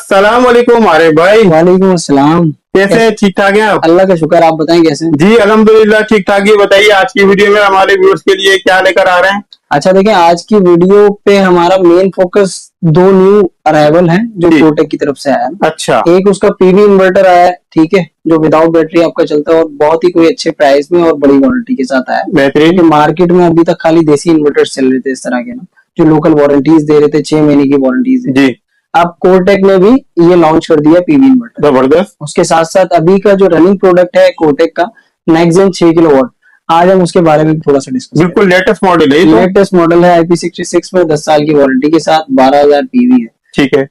अस्सलाम वालेकुम अरे भाई। वालेकुम अस्सलाम। कैसे हैं? ठीक ठाक हैं आप? अल्लाह का शुक्र। आप बताएं कैसे हैं? जी अल्हम्दुलिल्लाह ठीक ठाक। ये बताइए आज की वीडियो में हमारे व्यूअर्स के लिए क्या लेकर आ रहे हैं? अच्छा देखें, आज की वीडियो पे हमारा मेन फोकस दो न्यू अराइवल हैं जो जी। कोटक की तरफ से आया है। अच्छा। एक उसका पीवी इन्वर्टर आया है, ठीक है, जो विदाउट बैटरी आपका चलता है और बहुत ही कोई अच्छे प्राइस में और बड़ी वारंटी के साथ आया है। बेहतरीन। क्योंकि मार्केट में अभी तक खाली देसी इन्वर्टर चल रहे थे इस तरह के ना, जो लोकल वारंटीज दे रहे थे, 6 महीने की वारंटीज। जी। अब कोटक ने भी ये लॉन्च कर दिया पीवी इन्वर्टर। जबरदस्त। उसके साथ साथ अभी का जो रनिंग प्रोडक्ट है कोटक का नेक्सजेन 6 किलोवाट, आज हम उसके बारे में थोड़ा सा डिस्कस बिल्कुल लेटेस्ट मॉडल है ये तो। लेटेस्ट मॉडल है IP66 में, 10 साल की वारंटी के साथ 12,000 पीवी है। ठीक है।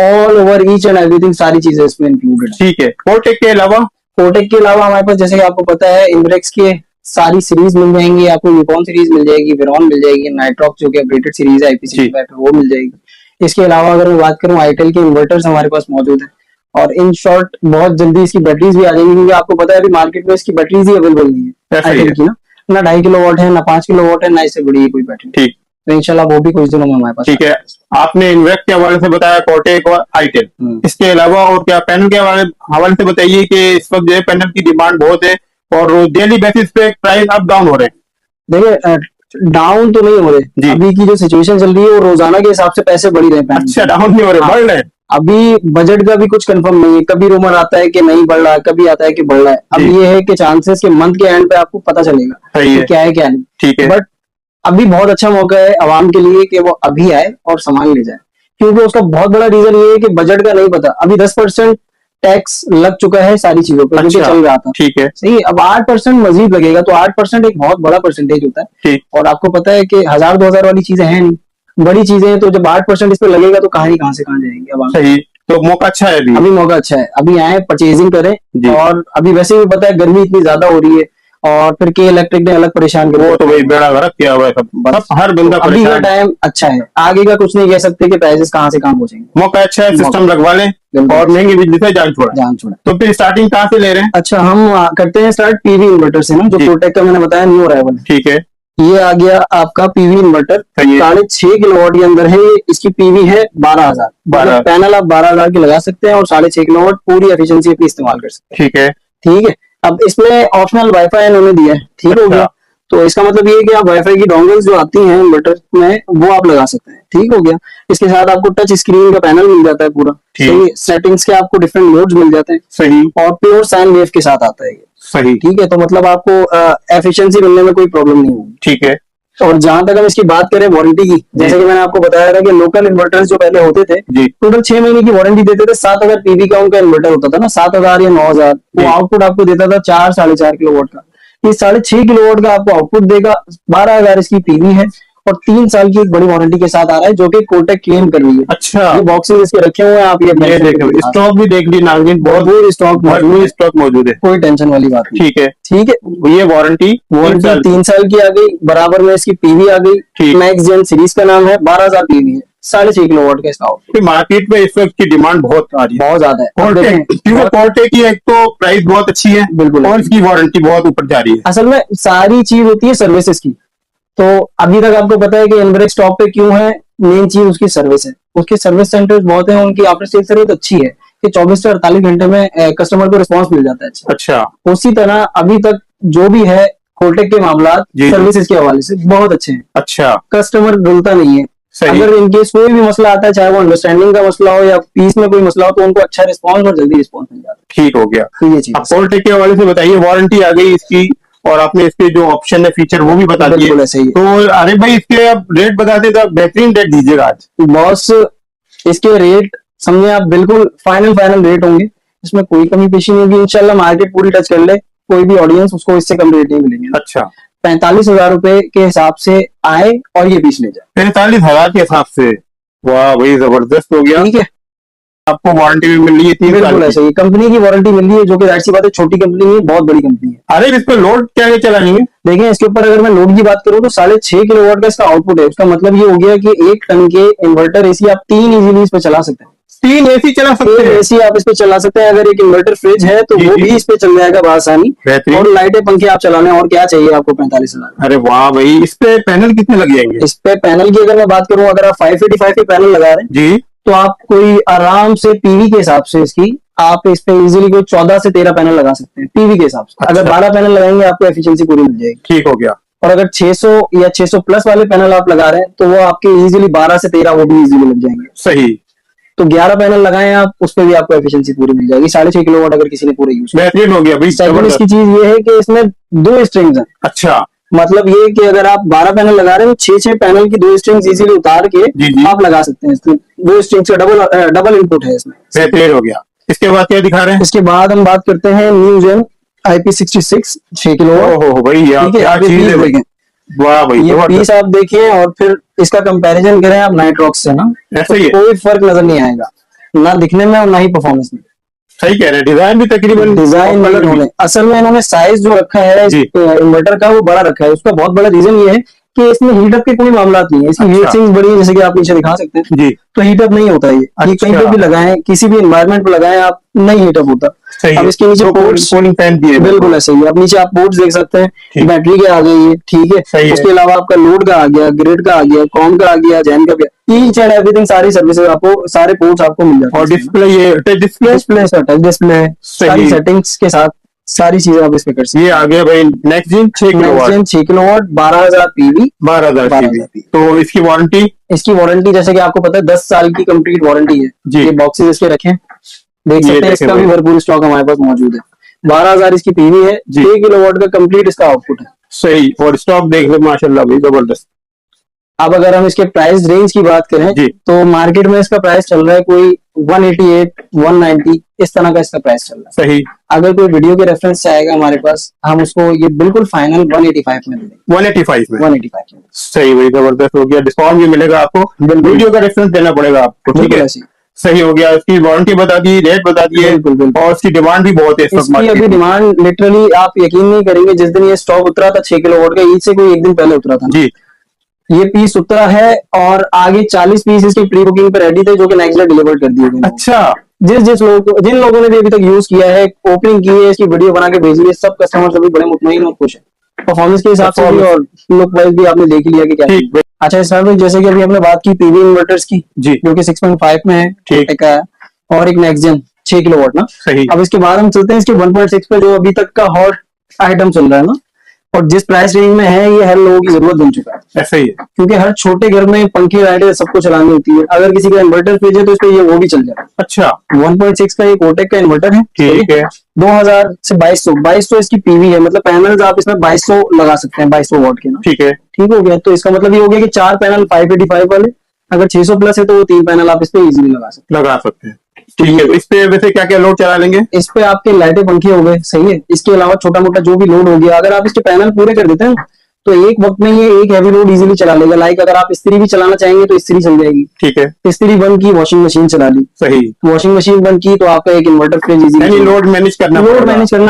All over each and everything, सारी चीजें इसमें इंक्लूडेड है। ठीक है। कोटक के अलावा हमारे पास, जैसे कि आपको पता है, इम्ब्रेक्स की सारी सीरीज मिल जाएंगी आपको। यूनिकॉर्न सीरीज मिल जाएगी, वेरॉन मिल जाएगी, नाइट्रॉक्स जो कि अपडेटेड सीरीज है IP65 वो मिल जाएगी। इसके अलावा अगर मैं बात करूं, आईटेल के इन्वर्टर्स हमारे पास मौजूद है। और इन शॉर्ट बहुत जल्दी इसकी बैटरीज भी आ जाएंगी, क्योंकि आपको पता है अभी मार्केट में इसकी बैटरीज ही अवेलेबल नहीं है आईटेल की ना 2.5 किलोवाट है, ना 5 किलोवाट है, ना इससे बड़ी कोई बैटरी। ठीक। तो इंशाल्लाह वो भी कुछ दिनों में हमारे पास। ठीक है। आपने इन्वेक्ट के हवाले से बताया, कोटक और आईटेल। इसके अलावा और क्या पैनल के हवाले से बताइए कि इस वक्त जो है पैनल की डिमांड बहुत है और डेली बेसिस पे प्राइस अप डाउन हो रहे हैं। देखिए, डाउन तो नहीं हो रहे। अभी की जो सिचुएशन चल रही है वो रोजाना के हिसाब से पैसे बढ़ रहे हैं। अच्छा, डाउन नहीं हो रहे, बढ़ रहे हैं। अभी बजट का भी कुछ कंफर्म नहीं है, कभी रूमर आता है कि नहीं बढ़ रहा है, कभी आता है कि बढ़ रहा है। अब ये है कि चांसेस के मंथ के एंड पे आपको पता चलेगा कि क्या है क्या नहीं। ठीक है। बट अभी बहुत अच्छा मौका है आवाम के लिए कि वो अभी आए और सामान ले जाए, क्योंकि उसका बहुत बड़ा रीजन ये है कि बजट का नहीं पता। अभी 10% टैक्स लग चुका है सारी चीजों पे, जो चल रहा था। ठीक है। सही है। अब 8% मजीद लगेगा, तो 8% एक बहुत बड़ा परसेंटेज होता है। और आपको पता है कि 1000-2000 वाली चीजें हैं नहीं, बड़ी चीजें हैं। तो जब 8% इस पे लगेगा तो कहां से कहां जाएंगे अब। सही। तो मौका अच्छा है अभी मौका अच्छा है। अभी आए, परचेजिंग करें। और अभी वैसे भी पता है गर्मी इतनी ज्यादा हो रही है, और फिर के इलेक्ट्रिक ने अलग परेशान कर, वो तो भाई बेड़ा गर्क किया हुआ है सब हर बंदा अभी का टाइम अच्छा है। आगे का कुछ नहीं कह सकते कि प्राइसेस कहां से कहां पहुंचेंगे। मौका अच्छा है, सिस्टम लगवा लें और महंगी बिजली से जान छोड़ा। तो फिर स्टार्टिंग कहां से ले रहे हैं? अच्छा, हम करते हैं स्टार्ट पीवी इन्वर्टर से ना, जो कोटक का मैंने बताया न्यू अराइवल। ठीक है। ये आ गया आपका पीवी इन्वर्टर, 6.5 किलोवाट के अंदर है। इसकी पीवी है 12,000। पैनल आप 12,000 के लगा सकते हैं और 6.5 किलोवाट पूरी एफिशिएंसी अपनी इस्तेमाल कर सकते हैं। ठीक है। ठीक है। अब इसमें ऑप्शनल वाईफाई इन्होंने दिया है। ठीक हो गया। तो इसका मतलब ये है कि आप वाईफाई की डोंगल्स जो आती हैं इन्वर्टर में, वो आप लगा सकते हैं। ठीक हो गया। इसके साथ आपको टच स्क्रीन का पैनल मिल जाता है पूरा। सही। सेटिंग्स के आपको डिफरेंट मोड्स मिल जाते हैं। सही। और प्योर साइन वेव के साथ आता है ये। सही। ठीक है। तो मतलब आपको एफिशिएंसी मिलने में कोई प्रॉब्लम नहीं होगी। ठीक है। और जहां तक हम इसकी बात करें वारंटी की, जैसे कि मैंने आपको बताया था कि लोकल इन्वर्टर्स जो पहले होते थे टोटल 6 महीने की वारंटी देते थे। 7,000 पीवी का उनका इन्वर्टर होता था ना, 7,000 या 9,000। वो आउटपुट आपको देता था 4-4.5 किलोवाट का। ये 6.5 किलोवाट का आपको आउटपुट देगा। 12,000 इसकी पीवी है और 3 साल की एक बड़ी वारंटी के साथ आ रहा है, जो कि कोटक क्लेम कर रही है। अच्छा। ये बॉक्सेस इसके रखे हुए हैं, आप ये देखो, स्टॉक भी देख ली नाज़रीन, बहुत स्टॉक मौजूद है, कोई टेंशन वाली बात नहीं। ठीक है। ठीक है। ये वारंटी 3 साल की आ गई, बराबर में इसकी पीवी आ गई। मैक्स जेन सीरीज का नाम है, 12,000 पीवी है, 6.5 किलोवाट का इसका आउटपुट। मार्केट में इस वक्त की डिमांड बहुत आ रही है, बहुत ज्यादा है। कोटक की एक तो प्राइस बहुत अच्छी है, बिल्कुल, और इसकी वारंटी बहुत ऊपर जा रही है। असल में सारी चीज होती है सर्विसेज की। तो अभी तक आपको पता है कि इन्वेक्स टॉप पे क्यों है, मेन चीज उसकी सर्विस है। उसके सर्विस सेंटर्स बहुत है, उनकी ऑपरेटिंग सर्विस अच्छी है कि 24 से 48 घंटे में कस्टमर को रिस्पांस मिल जाता है। अच्छा। उसी तरह अभी तक जो भी है कोटक के मामला सर्विसेज के हवाले से बहुत अच्छे हैं। अच्छा। कस्टमर डरता नहीं है। अगर इनकेस कोई भी मसला आता है, चाहे वो अंडरस्टैंडिंग का मसला हो या पीस में कोई मसला हो, तो उनको अच्छा रिस्पांस और जल्दी रिस्पांस मिल जाता है। ठीक हो गया। तो ये चीज कोटक के हवाले से बताइए, वारंटी आ गई इसकी और आपने इसके जो ऑप्शन है, फीचर, वो भी बता दिए। तो अरे भाई इसके आप रेट बता दें तो बेहतरीन रेट दीजिएगा आज। बॉस, इसके रेट समझे आप, बिल्कुल फाइनल रेट होंगे, इसमें कोई कमी पेशी नहीं होगी। इंशाल्लाह मार्केट पूरी टच कर ले, कोई भी ऑडियंस उसको इससे कम रेट नहीं मिलेंगे। अच्छा। 45,000 रुपए के हिसाब से आए और ये पीस ले जाए। 45,000 के हिसाब से? वाह भाई, जबरदस्त हो गया। ठीक है। आपको वारंटी भी मिल रही है 3 साल की। ऐसे ही कंपनी की वारंटी मिल रही है, जो कि जाहिर सी बात है छोटी कंपनी नहीं है, बहुत बड़ी कंपनी है। अरे इस पर लोड क्या चलानी है? देखिए, इसके ऊपर अगर मैं लोड की बात करूं तो 6.5 किलोवाट का इसका आउटपुट है। उसका मतलब ये हो गया कि 1 टन के इन्वर्टर एसी आप 3 इजीली इस पे चला सकते हैं। 3 एसी चला सकते हैं? एसी आप इस पे चला सकते हैं। अगर एक इन्वर्टर फ्रिज है तो वो भी इस पे चल जाएगा बआसानी। और लाइटें पंखे आप चलाने, और क्या चाहिए आपको 45,000। अरे वाह भाई, इस पे पैनल कितने लग जाएंगे? इस पे पैनल की अगर मैं बात करूं, अगर आप 585 के पैनल लगा रहे हैं जी, तो आप कोई आराम से पीवी के हिसाब से इसकी आप इस पे इजीली कोई 14 से 13 पैनल लगा सकते हैं पीवी के हिसाब से। अगर 12 पैनल लगाएंगे आपको एफिशिएंसी पूरी मिल जाएगी। ठीक हो गया। और अगर 600 या 600 प्लस वाले पैनल आप लगा रहे हैं तो वो आपके इजीली 12 से 13 वो भी इजीली लग जाएंगे। सही। तो 11 पैनल लगाएं आप, उस पे भी आपको एफिशिएंसी पूरी मिल जाएगी। 6.5 किलोवाट अगर किसी ने पूरे यूज किया। बेहतरीन हो गया भाई। सेकंड इसकी चीज ये है कि इसमें 2 स्ट्रिंग्स हैं। अच्छा, मतलब ये कि अगर आप 12 पैनल लगा रहे हैं तो 6 पैनल की 2 स्ट्रिंग्स इजीली उतार के जी। आप लगा सकते हैं। इसमें 2 स्ट्रिंग्स का डबल इनपुट है इसमें। बेहतरीन हो गया। इसके बाद क्या दिखा रहे हैं? इसके बाद हम बात करते हैं न्यू जेन IP66 6 किलोवाट। ओहो भाई, क्या चीज है भाई। वाह भाई, ये पीस आप देखिए और फिर इसका कंपैरिजन करें आप नाइट्रॉक्स से ना, ऐसा तो ही है। कोई फर्क नजर नहीं आएगा, ना दिखने में और ना ही परफॉर्मेंस में। सही कह रहे हैं। डिजाइन भी तकरीबन डिजाइन में इन्होंने असल में इन्होंने साइज जो रखा है जी। इन्वर्टर का वो बड़ा रखा है। उसका बहुत बड़ा रीजन ये है कि इसमें हीटअप के कोई मामला नहीं है। इसकी हीट अच्छा। सिंक्स बड़ी है, जैसे कि आप नीचे दिखा सकते हैं। जी। तो हीटअप नहीं होता ये। ये कहीं पे भी लगाएं, किसी भी एनवायरनमेंट पे लगाएं आप, नहीं हीटअप होता। सही अब है। इसके नीचे तो पोर्ट्स कूलिंग फैन भी है। बिल्कुल ऐसे ही। अब नीचे आप पोर्ट्स देख सकते हैं, ठीक। बैटरी के आ गई है, ठीक सही है। है। उसके अलावा आपका लोड का आ गया, ग्रिड का आ गया, कॉम का आ गया, जैन का भी, ईच एंड एवरीथिंग, सारी सर्विसेज आपको, सारे पोर्ट्स आपको मिल जाते हैं। और डिस्प्ले, ये touch display display touch display, सारी सेटिंग्स के साथ सारी चीजें आप इस पे कर सकते हैं। ये आ गया भाई next gen 6 kilowatt. 6 kilowatt 12,000 PV. 12,000 PV। तो इसकी वारंटी? इसकी वारंटी जैसे कि आपको पता है 10 साल की कंप्लीट वारंटी है जी। ये बॉक्सेस इसके रखे हैं, देख ये सकते हैं। इसका देखें भी भाई। भरपूर स्टॉक हमारे पास मौजूद है। 12,000 इसकी पीवी है, जी। 6 किलोवाट का कंप्लीट इसका आउटपुट है। सही। और स्टॉक देख लो माशाल्लाह भाई, जबरदस्त। अब अगर हम इसके प्राइस रेंज की बात करें जी। तो मार्केट में इसका प्राइस चल रहा है कोई 188, 190 इस तरह का इसका प्राइस चल रहा है। सही। अगर कोई वीडियो के रेफरेंस से आएगा हमारे पास, हम उसको ये बिल्कुल फाइनल 185 में देंगे। 185 में। 185 में सही भाई, जबरदस्त हो गया। डिस्काउंट भी मिलेगा आपको, बिल्कुल। वीडियो का रेफरेंस देना पड़ेगा आपको। ठीक बिल्कुल है, ऐसे ही। सही हो गया। इसकी वारंटी बता दी, रेट बता दिए, बिल्कुल, बिल्कुल। और इसकी डिमांड भी बहुत है इस वक्त इसकी मार्केट अभी में। डिमांड लिटरली आप यकीन नहीं करेंगे, जिस दिन ये स्टॉक उतरा था 6 किलोवाट का, ईद से कोई एक दिन पहले उतरा था, जी। ये पीस उतरा है और आगे 40 पीस इसकी प्री बुकिंग पर रेडी थे जो कि नेक्स्ट डे डिलीवर कर दिए गए। अच्छा। जिन लोगों ने भी अभी तक यूज किया है, ओपनिंग की है, इसकी वीडियो बना के भेजी है, सब कस्टमर सभी बड़े मुतमईन और खुश है परफॉर्मेंस के हिसाब से भी, और लुक वाइज भी आपने देख लिया कि क्या है। ठीक। अच्छा इस में जैसे कि अभी हमने बात की पीवी इन्वर्टर्स की, जी। जो कि 6.5 में है, ठीक। Kotek का है, और एक नेक्स्ट जेन 6 किलोवाट ना। सही। अब इसके बाद हम चलते हैं इसके 1.6 पे, जो अभी तक का हॉट आइटम चल रहा है ना, और जिस प्राइस रेंज में है ये हर लोगों की जरूरत बन चुका है। ऐसा ही है। क्योंकि हर छोटे घर में पंखे लाइटें सबको चलानी होती है। अगर किसी का इन्वर्टर फ्रिज है तो इस पे ये वो भी चल जाए। अच्छा। 1.6 का ये कोटेक का इन्वर्टर है। ठीक है। 2000 से 2200 इसकी पीवी है, मतलब पैनल्स आप इसमें 2200 लगा सकते हैं, 2200 वॉट के ना। ठीक है। ठीक हो गया। तो इसका मतलब ये हो गया कि 4 पैनल 585 वाले, अगर 600 प्लस है तो वो 3 पैनल आप इस पे इजीली लगा सकते हैं। ठीक है। इस पे वैसे क्या क्या लोड चला लेंगे? इस पे आपके लाइटें पंखे हो गए, सही है। इसके अलावा छोटा मोटा जो भी लोड हो गया, अगर आप इसके पैनल पूरे कर देते हैं तो एक वक्त में ये एक हैवी लोड इजीली चला लेगा। लाइक अगर आप इस्त्री भी चलाना चाहेंगे तो इस्त्री चल जाएगी। ठीक है। इस्त्री बंद की, वॉशिंग मशीन चला ली। सही। वॉशिंग मशीन बंद की तो आपका एक inverter fridge easily, load manage करना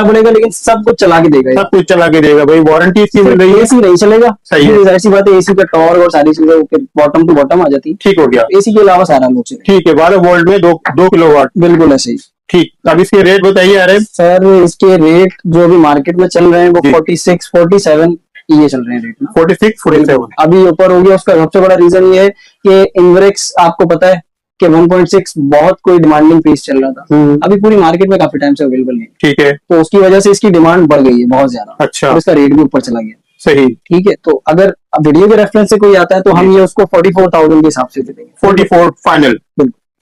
पड़ेगा, लेकिन सब कुछ चला के देगा। सब कुछ चला के देगा भाई। वारंटी इसकी मिल रही है। एसी नहीं चलेगा। सही है। जाहिर सी बात है, एसी का टॉर्क और सारी चीजें बॉटम टू बॉटम आ जाती है। ठीक हो गया। एसी के अलावा सारा लोड चलेगा। ठीक है। 12 वोल्ट में 2 किलोवाट। बिल्कुल ऐसे ही। ठीक। अब इसके रेट बताइए यार। सर इसके रेट जो अभी मार्केट में चल रहे हैं वो 46, 47 ये चल रहे हैं रेट ना। 46, 47 अभी ऊपर हो गया। उसका सबसे बड़ा रीजन ये है कि इन्वेक्स आपको पता है कि 1.6 बहुत कोई डिमांडिंग पीस चल रहा था, अभी पूरी मार्केट में काफी टाइम से अवेलेबल नहीं। ठीक है। तो उसकी वजह से इसकी डिमांड बढ़ गई है बहुत ज्यादा। अच्छा। और इसका रेट भी ऊपर चला गया। सही। ठीक है। तो अगर वीडियो के रेफरेंस से कोई आता है तो हम ये उसको 44,000 के हिसाब से दे देंगे। 44 फाइनल।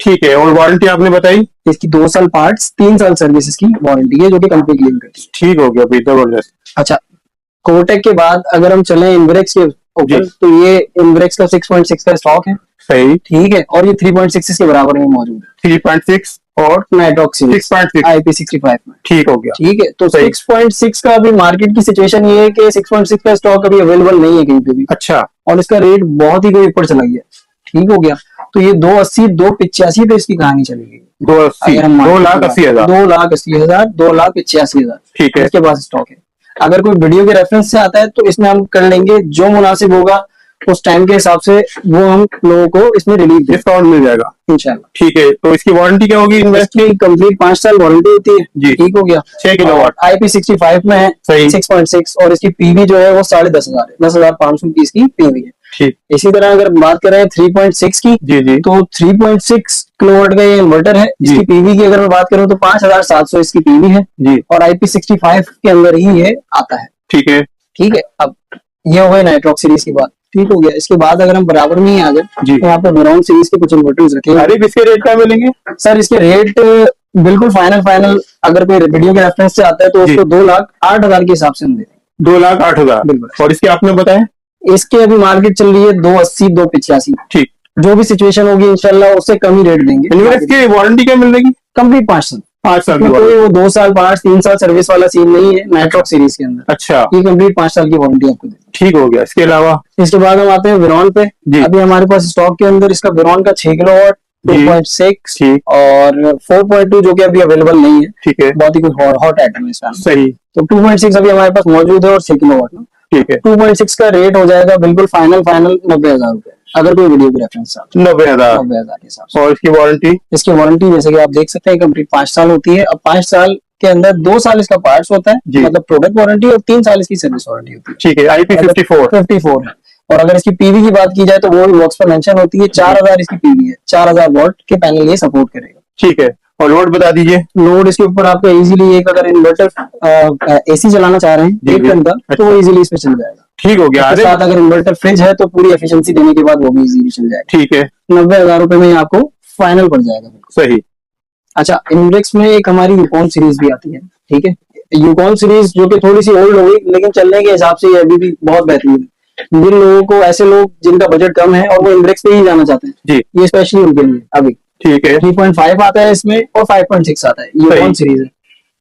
ठीक है। और वारंटी आपने बताई? इसकी 2 साल पार्ट्स, 3 साल सर्विस की वारंटी है, जो कि कंपनी क्लेम करती है। ठीक हो गया भाई, जबरदस्त। अच्छा, कोटेक के बाद अगर हम चले इन्वेक्स के ऊपर, तो ये इन्वेक्स का 6.6 का स्टॉक है। सही। ठीक है। और ये 3.6 के बराबर में मौजूद है। 3.6 और नाइट्रॉक्स 6.6 IP65 में। ठीक हो गया। ठीक है। तो 6.6 का अभी मार्केट की सिचुएशन ये है कि 6.6 का स्टॉक अभी अवेलेबल नहीं है कहीं पे भी। अच्छा। और इसका रेट बहुत ही कोई ऊपर चला गया। ठीक हो गया। तो ये 280, 285 पे इसकी कहानी चलेगी। 2,80,000 2,80,000 2,85,000। ठीक है। इसके पास स्टॉक है। अगर कोई वीडियो के रेफरेंस से आता है तो इसमें हम कर लेंगे जो मुनासिब होगा उस टाइम के हिसाब से, वो हम लोगों को इसमें रिलीफ डिस्काउंट मिल जाएगा इंशाल्लाह। ठीक है। तो इसकी वारंटी क्या होगी? इसकी कंप्लीट 5 साल वारंटी होती है जी। ठीक हो गया। 6 किलोवाट IP65 में है। सही। 6.6 और इसकी पीवी जो है वो 10,500 है, 10,500 की इसकी पीवी है। ठीक। इसी तरह अगर बात करें 3.6 की, जी जी। तो 3.6 किलोवाट का ये इन्वर्टर है। जी। इसकी पीवी की अगर मैं बात करूं तो 5700 इसकी पीवी है जी और IP65 के अंदर ही ये आता है। ठीक है ठीक है, अब ये हो गए नाइट्रॉक्स सीरीज की बात। ठीक हो गया, इसके बाद अगर हम बराबर में ही आ जाए जी। तो यहाँ पे वेरॉन सीरीज के कुछ इन्वर्टर्स रखे हैं। अरे इसके रेट क्या मिलेंगे? सर इसके रेट बिल्कुल फाइनल अगर कोई वीडियो के रेफरेंस से आता है तो जी। उसको 2,08,000 के हिसाब से हम देते हैं। 2,08,000। बिल्कुल। और इसके आपने बताया इसके अभी मार्केट चल रही है 280 285। ठीक। जो भी सिचुएशन होगी इंशाल्लाह उससे कम ही रेट देंगे। इन्वेस्ट की वारंटी क्या मिलेगी? कंप्लीट 5 साल। 5 साल की इसमें कोई वारंटी। वो 2 साल 5 3 साल सर्विस वाला सीन नहीं है नाइट्रॉक्स सीरीज के अंदर। अच्छा ये कंप्लीट 5 साल की वारंटी आपको देंगे। ठीक हो गया। इसके अलावा इसके बाद हम आते हैं वेरॉन पे। जी। अभी हमारे पास स्टॉक के अंदर इसका वेरॉन का 6 किलोवाट, जी। 2.6 ठीक। और 4.2 जो कि अभी अवेलेबल नहीं है। ठीक है बहुत ही कुछ हॉट आइटम है इसका। सही। तो 2.6 अभी हमारे पास मौजूद है और 6 किलोवाट में। ठीक है 2.6 का रेट हो जाएगा बिल्कुल फाइनल 90,000 रुपए अगर कोई वीडियो के रेफरेंस से 90,000। 90,000 के हिसाब से। और इसकी वारंटी? इसकी वारंटी जैसे कि आप देख सकते हैं कंप्लीट 5 साल होती है। अब 5 साल के अंदर 2 साल इसका पार्ट्स होता है, जी। मतलब प्रोडक्ट वारंटी, और 3 साल इसकी सर्विस वारंटी होती है। ठीक है IP54। 54 है। और अगर इसकी पीवी की बात की जाए तो वो भी बॉक्स पर मेंशन होती है। 4000 इसकी पीवी है, 4000 वॉट के पैनल ये सपोर्ट करेगा। ठीक है और लोड बता दीजिए। लोड इसके ऊपर आपका इजीली एक अगर इन्वर्टर एसी चलाना चाह रहे हैं जी, 1 जी। टन का अच्छा। तो वो इजीली इस पे चल जाएगा। ठीक हो गया। इसके अरे साथ अगर इन्वर्टर फ्रिज है तो पूरी एफिशिएंसी देने के बाद वो भी इजीली चल जाएगा। ठीक है 90,000 रुपए में ये आपको फाइनल पड़ जाएगा। सही। अच्छा, इनब्रेक्स में एक हमारी यूकॉन सीरीज भी आती है। ठीक है, यूकॉन सीरीज जो कि थोड़ी सी ओल्ड हो गई लेकिन चलने के हिसाब से ये अभी भी बहुत बेहतरीन है। जिन लोगों को, ऐसे लोग जिनका बजट कम है और वो इनब्रेक्स पे ही जाना चाहते हैं, जी ये स्पेशली उनके लिए अभी ठीक है 3.5 आता है इसमें और 5.6 आता है। यूकॉन सही। सीरीज है।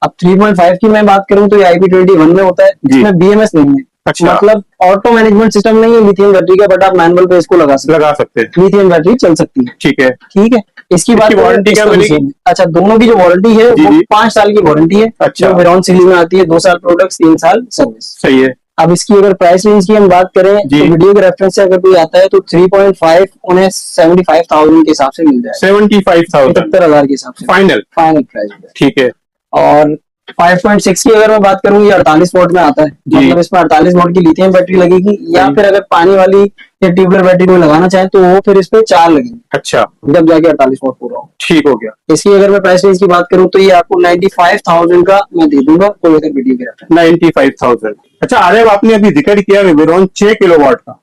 अब 3.5 की मैं बात करूं तो ये IP21 में होता है, जी। इसमें BMS नहीं है। अच्छा। मतलब ऑटो मैनेजमेंट सिस्टम नहीं है लिथियम बैटरी का, बट आप मैनुअल पे इसको लगा सकते लगा सकते हैं। हैं। लिथियम बैटरी चल सकती है। ठीक है ठीक है, इसकी बात इसकी करें वारंटी क्या इसका मिलेगी? विषय में। अच्छा, दोनों की जो वारंटी है जी, वो जी। 5 साल की वारंटी है। अच्छा। जो वेरॉन सीरीज में आती है 2 साल प्रोडक्ट्स 3 साल सर्विस। सही है। अब इसकी अगर प्राइस रेंज की हम बात करें जी। तो वीडियो के रेफरेंस से अगर कोई आता है तो 3.5 उन्हें 75,000 के हिसाब से मिल जाएगा। 75,000 75,000 के हिसाब से फाइनल। Final price. ठीक है और 5.6 की अगर मैं बात करूं ये 48 वोल्ट में आता है। जी। मतलब इसमें 48 वोल्ट की लिथियम बैटरी लगेगी, या जी। फिर अगर पानी वाली या ट्यूबवेल बैटरी को लगाना चाहें तो वो फिर इस पे 4 लगेंगे, अच्छा जब जाके 48 वोल्ट पूरा हो। ठीक हो गया। इसकी अगर मैं प्राइस रेंज की बात करूं तो ये आपको 95,000 का मैं दे दूंगा कोई अगर वीडियो के रेफरेंस। 95,000। अच्छा अरे आपने अभी जिक्र किया वेरॉन 6 किलोवाट का,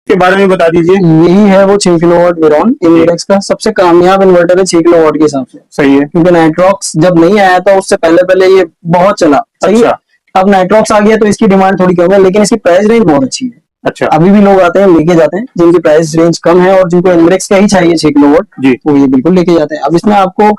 के बारे में बता दीजिए। यही है वो 6 किलोवाट वेरॉन इनवर्टेक्स का सबसे कामयाब इन्वर्टर है 6 किलोवाट के हिसाब से। सही है। क्योंकि नाइट्रॉक्स जब नहीं आया था उससे पहले ये बहुत चला। सही है। अच्छा। अब नाइट्रॉक्स आ गया तो इसकी डिमांड थोड़ी कम है, लेकिन इसकी प्राइस रेंज बहुत अच्छी है। अच्छा अभी भी लोग आते हैं लेके जाते हैं जिनकी प्राइस रेंज कम है और जिनको इनवर्टेक्स का ही चाहिए 6 किलोवाट, जी। वो ये बिल्कुल लेके जाते हैं। अब इसमें आपको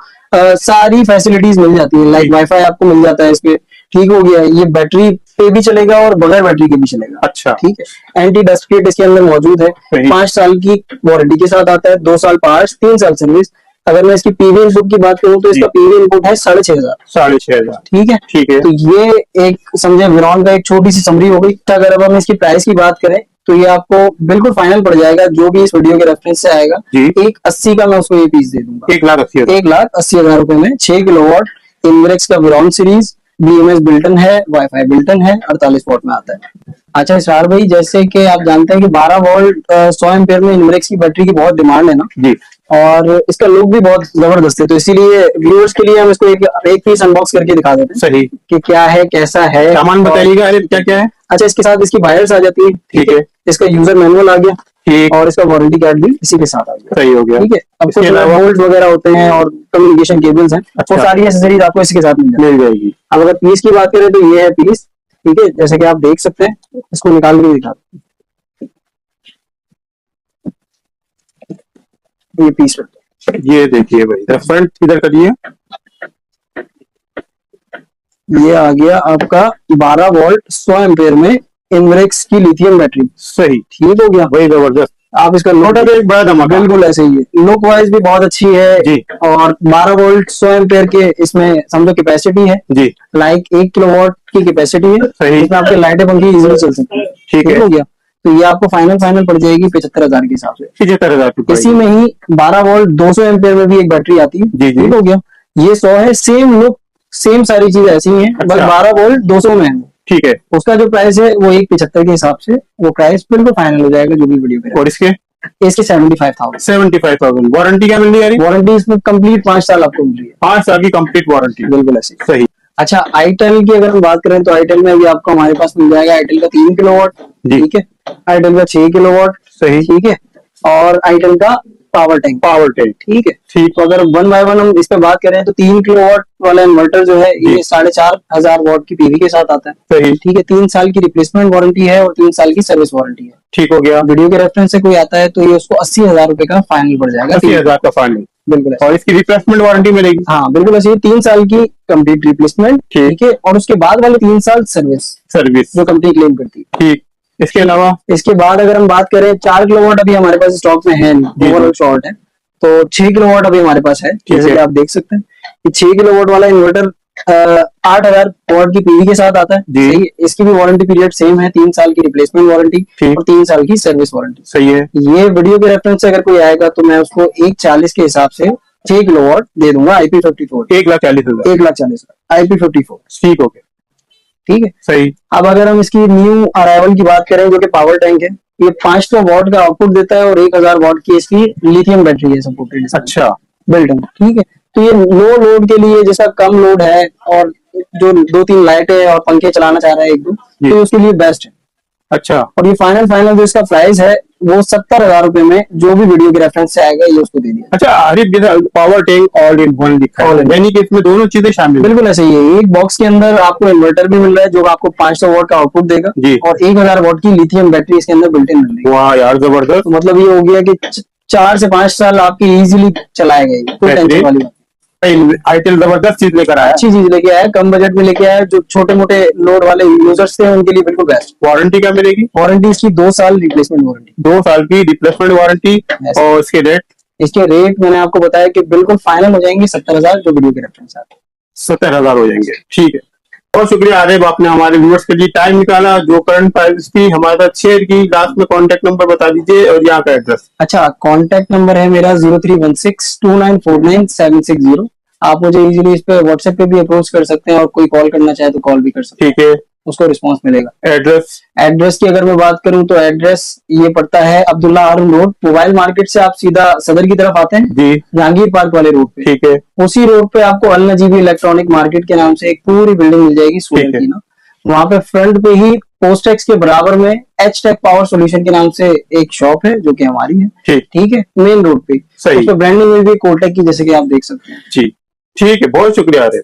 सारी फैसिलिटीज मिल जाती है, लाइक वाईफाई आपको मिल जाता है इसके। ठीक हो गया, ये बैटरी पे भी चलेगा और बगैर बैटरी के भी चलेगा। अच्छा ठीक है, एंटी डस्ट किट इसके अंदर मौजूद है। सही। 5 साल की वारंटी के साथ आता है, 2 साल पार्ट्स 3 साल सर्विस। अगर मैं इसकी पीवी इनपुट की बात करूं तो इसका पीवी इनपुट है 6,500। 6,500। ठीक है। ठीक है तो ये एक समझे वेरॉन का एक छोटी सी समरी हो गई। अगर अब हम इसकी प्राइस की बात करें तो ये आपको बिल्कुल फाइनल पड़ जाएगा, जो भी इस वीडियो के रेफरेंस से आएगा। जी। 180 का मैं उसको ये पीस दे दूंगा। 1,80,000। 1,80,000 रुपए में 6 किलोवाट इनवर्टेक्स का वेरॉन सीरीज, BMS बिल्टन है, वाईफाई बिल्टन है, 48 वॉट में आता है। अच्छा इसरार भाई, जैसे कि आप जानते हैं कि 12 वोल्ट 100 एम्पियर में इनवर्टेक्स की बैटरी की बहुत डिमांड है ना जी। और इसका लुक भी बहुत जबरदस्त है, तो इसीलिए व्यूअर्स के लिए हम इसको एक पीस अनबॉक्स करके दिखा देते हैं सही। कि क्या है कैसा है। सामान बताइएगा अरे क्या क्या है। अच्छा, इसके साथ इसकी वायर्स आ जाती है। ठीक है। इसका यूजर मैनुअल आ गया ठीक। और इसका वारंटी कार्ड भी इसी के साथ आ गया। सही हो गया। ठीक है। अब इसके कुछ अलावा बोल्ट वगैरह होते हैं और कम्युनिकेशन केबल्स हैं, वो अच्छा। सारी एसेसरीज आपको इसके साथ मिल जाएगी। अब अगर पीस की बात करें तो ये है पीस। ठीक है, जैसे कि आप देख सकते हैं, इसको निकाल के दिखा ये पीस। ये देखिए भाई फ्रंट इधर करिए। ये आ गया आपका 12 वोल्ट 100 एम्पेयर में इनवर्टेक्स की लिथियम बैटरी। सही। ठीक हो गया वही जबरदस्त। आप इसका छोटा तो एक बड़ा धमाका। बिल्कुल ऐसे ही है, लुक वाइज भी बहुत अच्छी है जी। और 12 वोल्ट 100 एम्पेयर के इसमें समझो कैपेसिटी है। जी। लाइक 1 किलोवाट की कैपेसिटी है। सही। इसमें आपके लाइटें पंखे इजीली चल सकते हैं। ठीक है। हो गया, तो ये आपको फाइनल पड़ जाएगी 75,000 के हिसाब से। 75,000। इसी में ही 12 वोल्ट 200 एम्पेयर में भी एक बैटरी आती है। जी, जी। ठीक हो गया, ये 100 है, सेम लुक सेम सारी चीज ऐसी ही है, बस अच्छा। 12 वोल्ट 200 में है। ठीक है। उसका जो प्राइस है वो 175 के हिसाब से वो प्राइस बिल्कुल फाइनल हो जाएगा जो भी वीडियो पे। और इसके इसके 75,000। 75,000। वारंटी क्या मिल रही है? वारंटी इसमें कंप्लीट 5 साल आपको मिल रही है। 5 साल की कंप्लीट वारंटी। बिल्कुल ऐसे। सही। अच्छा, आईटेल की अगर हम बात करें तो आईटेल में अभी आपको हमारे पास मिल जाएगा आईटेल का 3 किलोवाट, जी। ठीक है, आईटेल का 6 किलोवाट, सही। ठीक है, और आईटेल का पावर टैंक, ठीक है। ठीक। तो अगर 1 बाय 1 हम इस पे बात करें तो 3 किलोवाट वाला इन्वर्टर जो है ये 4,500 वॉट की पीवी के साथ आता है। सही। ठीक है, 3 साल की रिप्लेसमेंट वारंटी है और 3 साल की सर्विस वारंटी है। ठीक हो गया। वीडियो के रेफरेंस से कोई आता है तो ये उसको 80,000 रुपए का फाइनल पड़ जाएगा। 80,000 का फाइनल। बिल्कुल ऐसे। और इसकी रिप्लेसमेंट वारंटी मिलेगी? हाँ बिल्कुल ऐसे, 3 साल की कंप्लीट रिप्लेसमेंट, ठीक है, और उसके बाद वाले 3 साल सर्विस जो कंपनी क्लेम करती है। ठीक। इसके अलावा इसके बाद अगर हम बात करें 4 किलोवाट अभी हमारे पास स्टॉक में है नहीं, ओवरऑल शॉर्ट है, तो 6 किलोवाट अभी हमारे पास है, जैसे कि आप देख सकते हैं। ये 6 किलोवाट वाला इन्वर्टर 8,000 वॉट की पीवी के साथ आता है। सही है। इसकी भी वारंटी पीरियड सेम है, 3 साल की रिप्लेसमेंट वारंटी और 3 साल की सर्विस वारंटी। सही है। ये वीडियो के रेफरेंस से अगर कोई आएगा तो मैं उसको 1,40 के हिसाब से 6 किलोवाट दे दूंगा IP54। 1,40,000। 1,40,000 IP54। ठीक हो गया। ठीक है, सही। अब अगर हम इसकी न्यू अराइवल की बात करें जो कि पावर टैंक है, ये 500 वॉट का आउटपुट देता है और 1,000 वॉट की इसकी लिथियम बैटरी है सपोर्टेड। अच्छा। बिल्ट इन, ठीक है। तो ये लो लोड के लिए, जैसा कम लोड है और जो 2-3 लाइटें और पंखे चलाना चाह रहा है 1-2, तो उसके लिए बेस्ट है। अच्छा। और ये फाइनल जो इसका प्राइस है वो 70,000 रुपए में, जो भी वीडियो के रेफरेंस से आएगा ये उसको दे दिया। अच्छा आरिफ, जैसा power tank all in one लिखा है, यानी कि इसमें दोनों चीजें शामिल हैं। बिल्कुल ऐसे ही है। एक बॉक्स के अंदर आपको इन्वर्टर भी मिल रहा है जो आपको 500 वॉट का आउटपुट देगा और 1,000 वॉट की लिथियम बैटरी इसके अंदर बिल्ट इन मिल रही है। वाह यार, जबरदस्त। तो मतलब ये हो गया कि 4 से 5 साल आपकी इजीली चलाएगा, कोई टेंशन वाली बात। आईटेल जबरदस्त चीज लेकर आया, अच्छी चीज लेके आया, कम बजट में लेके आया। जो छोटे मोटे लोड वाले यूजर्स थे उनके लिए बिल्कुल बेस्ट। वारंटी क्या मिलेगी? वारंटी इसकी 2 साल रिप्लेसमेंट वारंटी। 2 साल की रिप्लेसमेंट वारंटी। और इसके रेट? इसके रेट मैंने आपको बताया कि बिल्कुल फाइनल हो जाएंगे 70,000, जो वीडियो के रेफरेंस आते हैं 70,000 हो जाएंगे। ठीक है, बहुत शुक्रिया आरिफ, आपने हमारे व्यूअर्स के लिए टाइम निकाला। जो करंट प्राइस थी हमारे साथ शेयर की। लास्ट में कॉन्टेक्ट नंबर बता दीजिए और यहाँ का एड्रेस। अच्छा, कॉन्टेक्ट नंबर है मेरा 03162949,760। आप मुझे इजीली इस पे व्हाट्सएप पे भी अप्रोच कर सकते हैं और कोई कॉल करना चाहे तो कॉल भी कर सकते हैं। ठीक है, उसको रिस्पांस मिलेगा। एड्रेस की अगर मैं बात करूं तो एड्रेस ये पड़ता है अब्दुल्ला हारून रोड, मोबाइल मार्केट से आप सीधा सदर की तरफ आते हैं जी, जहांगीर पार्क वाले रोड पे। ठीक है, उसी रोड पे आपको अल नजीबी इलेक्ट्रॉनिक मार्केट के नाम से एक पूरी बिल्डिंग मिल जाएगी सोलर की ना। वहां पे फ्रंट पे ही पोस्टेक्स के बराबर में एच-टेक पावर सॉल्यूशन के नाम से एक शॉप है जो कि हमारी है। ठीक है, मेन रोड पे। उस पे ब्रांडिंग में भी कोटेक की, जैसे कि आप देख सकते हैं। जी ठीक है, बहुत शुक्रिया आरिफ।